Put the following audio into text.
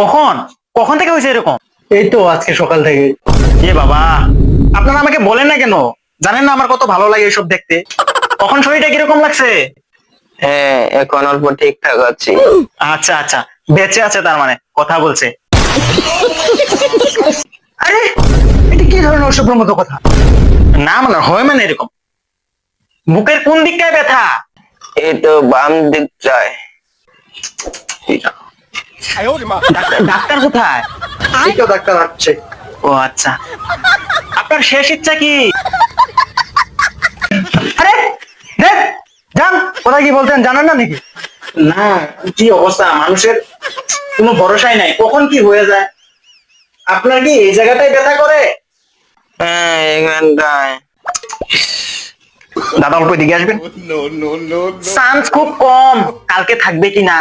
কখন কখন থেকে হয়েছে এরকম? এই তো আজকে সকাল থেকে। এ বাবা, আপনারা আমাকে বলেন না কেন? জানেন না আমার কত ভালো লাগে এসব দেখতে। কখন শরীরটা কিরকম লাগছে? হ্যাঁ, এখন অল্প ঠিকঠাক আছি। আচ্ছা আচ্ছা, বেঁচে আছে তার মানে, কথা বলছে। আরে এটা কি ধরনের অসভ্যর মতো কথা? না মানে হয় মানে এরকম। বুকের কোন দিকটায় ব্যথা? এই তো বাম দিকটায়। ডাক্তার কোথায়? এই তো ডাক্তার আসছে। ও আচ্ছা, আপনার শেষ ইচ্ছা কি? আরে দেখ, যান, কোথায় কি বলতেন জানেন না নাকি? না, কি অবস্থা মানুষের, কোনো ভরসাই নাই, কখন কি হয়ে যায়। আপনার কি এই জায়গাটায় ব্যথা করে? হ্যাঁ, এখানটায়। দাদা অল্প এদিকে আসবেন। চান্স খুব কম কালকে থাকবে কিনা।